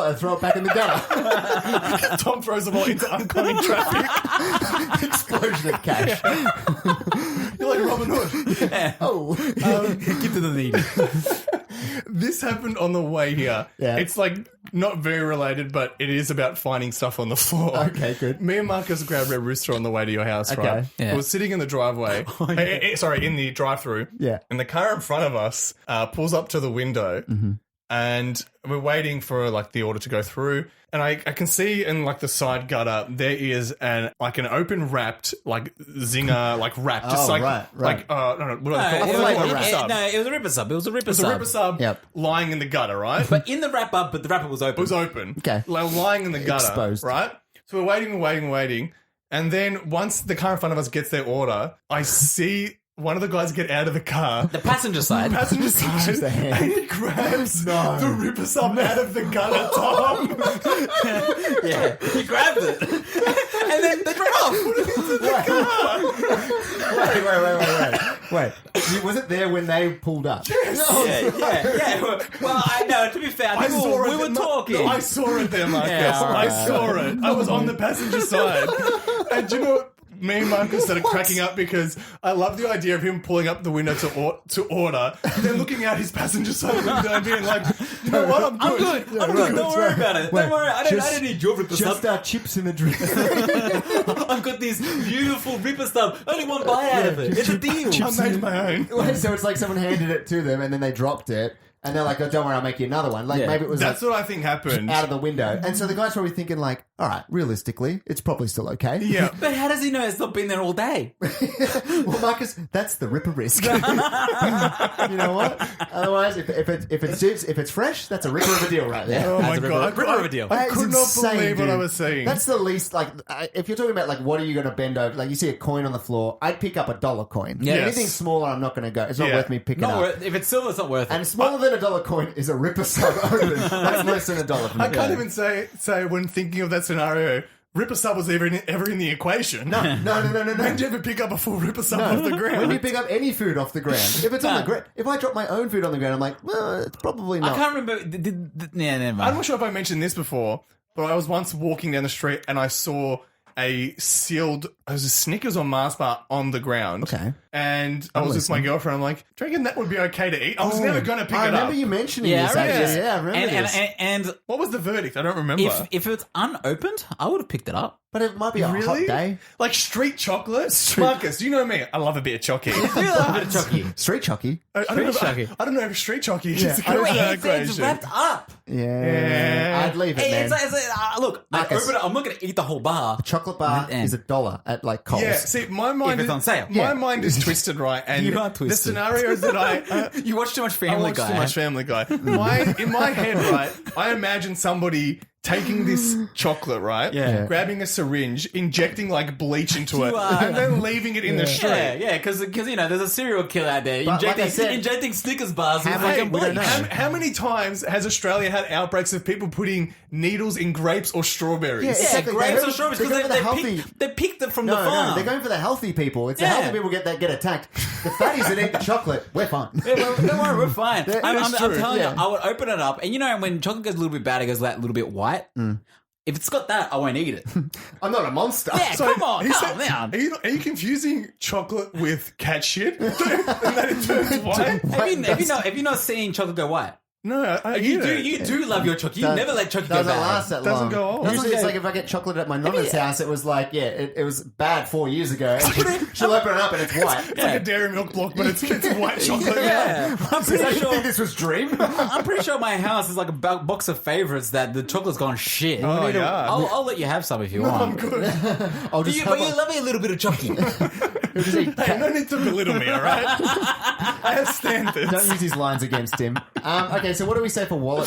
and throw it back in the gutter. Tom throws the wallet into oncoming traffic. Explosion of cash. You're like Robin Hood. Yeah. Oh. Give to the needy. This happened on the way here. Yeah. It's like not very related, but it is about finding stuff on the floor. Okay, good. Me and Marcus grabbed Red Rooster on the way to your house, Okay. right? Yeah. We were sitting in the driveway. Sorry, in the drive-through. Yeah. And the car in front of us pulls up to the window. Mm-hmm. And we're waiting for like the order to go through, and I can see in like the side gutter there is an open wrapped like zinger like wrap, just Oh, like right. like no what do they call it? It was What like do they a call wrap. stub? No, it was a ripper sub. It was a ripper It's a sub. ripper sub Yep. lying in the gutter, right? But in the wrap up, but the wrapper was open. It was open. Okay. Like, lying in the gutter. Exposed. Right? So we're waiting. And then once the car in front of us gets their order, I see one of the guys get out of the car. The passenger side. Passenger side. the hand. And he grabs the ripper sub out of the gutter, Tom. Yeah. He grabbed it. And then they drove off. Wait. Was it there when they pulled up? Yeah. Well, I know, to be fair, I think we were talking. No, I saw it there, Marcus. Yeah, all right. I saw it. I was on the passenger side. And do you know what? Me and Marcus started cracking up because I love the idea of him pulling up the window to order, then looking out his passenger side window and being like, you know what, I'm good. I'm good. Don't worry about it. Don't worry. I don't need your ripper Just sub. our chips in the drink. I've got this beautiful ripper sub. Only one bite out of it. It's a deal. I made my own. Wait, so it's like someone handed it to them and then they dropped it. And they're like, oh, don't worry, I'll make you another one. Like, Yeah. maybe it was That's like what I think happened. out of the window. And so the guy's probably thinking like, all right, realistically, it's probably still okay. Yeah. But how does he know it's not been there all day? Well, Marcus, that's the ripper risk. You know what? Otherwise, if it's fresh, that's a ripper of a deal right there. Oh my As a God. ripper of a deal. I That is could not insane, believe what dude. I was seeing. That's the least, like, if you're talking about, like, what are you going to bend over? Like, you see a coin on the floor, I'd pick up $1 coin. Yes. Anything smaller, I'm not going to go. It's not Yeah. worth me picking Not up. worth, if it's silver, it's not worth it. And smaller than $1 coin is a ripper sub open. That's less than $1 from I me. can't even say when thinking of that scenario, ripper sub was ever in the equation. No. When did you ever pick up a full ripper sub off the ground? When do you pick up any food off the ground? If it's on the ground, if I drop my own food on the ground, I'm like, well, it's probably not. I can't remember. Yeah, never I'm mind. not sure if I mentioned this before, but I was once walking down the street and I saw a Snickers or Mars bar on the ground. Okay. And I was with my girlfriend. I'm like, do you reckon that would be okay to eat? I was never going to pick I it remember up. you mentioning Yeah, this, I remember actually. this. Yeah, I remember this. And What was the verdict? I don't remember. if it's unopened, I would have picked it up. But it might be a hot Really? day. Like street chocolate? Marcus, you know me. I love a bit of chocky. I love a bit of chocky. Street chocky. I don't know Street if, I don't know if street chocky is Yeah, the I don't- correct It's equation. wrapped up. Yeah. I'd leave it, man. Look, I Marcus. open it. I'm not going to eat the whole bar. Chocolate bar Yeah. is $1 at like Coles. Yeah, see, my mind If it's on sale. My Yeah. mind is twisted, right? And You are the twisted. scenarios that I You watch too much I Family watch Guy. too much Family Guy. In my head, right, I imagine somebody taking this chocolate, right? Yeah. Grabbing a syringe, injecting like bleach into it, You, and then leaving it in the street. Yeah, because you know there's a serial killer out there But like I said, injecting Snickers bars with how fucking many- we don't bleach. know. How many times has Australia had outbreaks of people putting needles in grapes or strawberries? Yeah, Yeah, Exactly. grapes They're or strawberries going because for the healthy- they picked it from No, the farm. no, they're going for the healthy people. It's the Yeah. healthy people get attacked. The fatties that eat the chocolate, we're fine. Yeah, well, don't worry, we're fine. I'm true, telling yeah. you, I would open it up, and you know when chocolate goes a little bit bad, it goes that little bit white. If it's got that, I won't eat it. I'm not a monster. Yeah, come on, He calm said- down. Are you confusing chocolate with cat shit? and that it turns white? Have you not seen chocolate go white? No, I You eat do. it. You do love your chocolate. You Does- never let chocolate go Doesn't bad. last that Doesn't long. go old. Usually Doesn't it's go- like if I get chocolate at my nonna's house, it was like, it was bad 4 years ago. And she'll open it up and it's white. It's like a dairy milk block, but it's white chocolate. Yeah, I'm pretty I think sure. this was Dream. I'm pretty sure my house is like a box of favorites that the chocolate's gone shit. Oh, yeah. I'll let you have some if you want. I'll But just you have love me a little bit of chocolate. Hey, no need to belittle me, all right? I have standards. Don't use his lines against him. Okay, so what do we say for wallet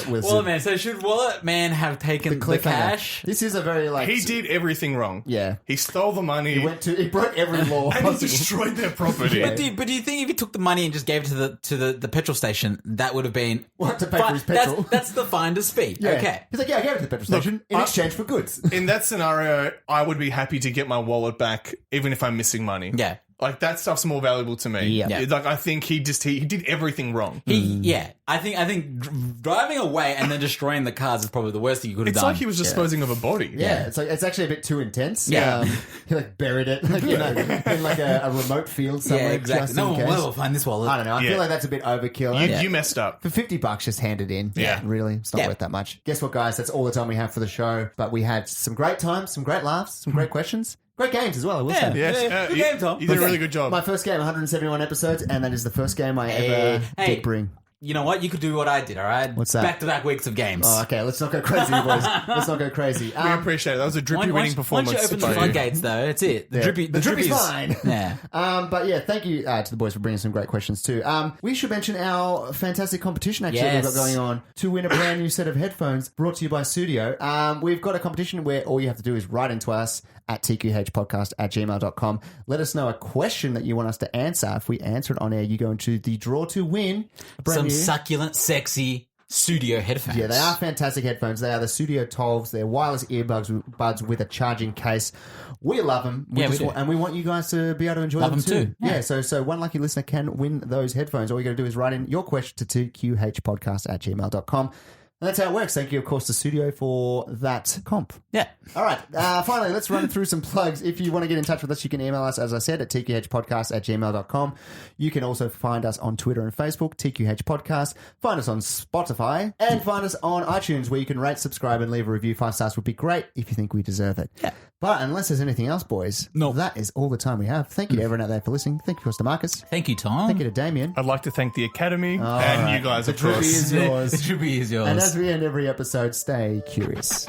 wisdom? Wallet Man. So should Wallet Man have taken the Cliffhanger. cash? This is a very like He did everything wrong. Yeah. He stole the money he broke every law and he possible. destroyed their property. But do you think if he took the money and just gave it to the petrol station, that would have been What, to pay for his petrol? That's the finder's fee. Yeah. Okay. He's like, yeah, I gave it to the petrol station in exchange for goods. In that scenario, I would be happy to get my wallet back, even if I'm missing money. Yeah. Like that stuff's more valuable to me. Yeah. Like I think he did everything wrong. Yeah, I think driving away and then destroying the cars is probably the worst thing you could have It's done. like he was disposing of a body. Yeah, it's actually a bit too intense. Yeah. He like buried it like, in like a remote field somewhere. Yeah, exactly. Just No in one case. will find this wallet. I don't know. I feel like that's a bit overkill. You messed up. For $50, just hand it in. Yeah. Really, it's not worth that much. Guess what, guys? That's all the time we have for the show. But we had some great times, some great laughs, some great questions. Great games as well, I will say. Yes, Good game, Tom. You did a really good job. My first game, 171 episodes, and that is the first game I ever did bring. You know what? You could do what I did, all right? What's that? Back-to-back weeks of games. Oh, okay, let's not go crazy, boys. Let's not go crazy. We appreciate it. That was a Drippy winning performance. Once you open the by you. floodgates, though, that's it. The Drippy's Drippy's fine. Yeah. But yeah, thank you to the boys for bringing some great questions too. We should mention our fantastic competition actually Yes. we've got going on to win a brand new set of headphones brought to you by Studio. We've got a competition where all you have to do is write into us at tqhpodcast@gmail.com. Let us know a question that you want us to answer. If we answer it on air, you go into the draw to win a brand Some new... succulent, sexy studio headphones. Yeah, they are fantastic headphones. They are the Studio 12s. They're wireless earbuds with a charging case. We love them. We do. And we want you guys to be able to enjoy Love them them too. too. Yeah, so one lucky listener can win those headphones. All you got to do is write in your question to tqhpodcast@gmail.com. And that's how it works. Thank you, of course, to Studio for that comp. Yeah. All right. Finally, let's run through some plugs. If you want to get in touch with us, you can email us, as I said, at tqhpodcast@gmail.com. You can also find us on Twitter and Facebook, TQH Podcast. Find us on Spotify and find us on iTunes, where you can rate, subscribe, and leave a review. 5 stars would be great if you think we deserve it. Yeah. But unless there's anything else, boys, that is all the time we have. Thank you to everyone out there for listening. Thank you, of course, to Marcus. Thank you, Tom. Thank you to Damien. I'd like to thank the Academy and you guys, The of course. Drippy is yours. The Drippy is yours. And as we end every episode, stay curious.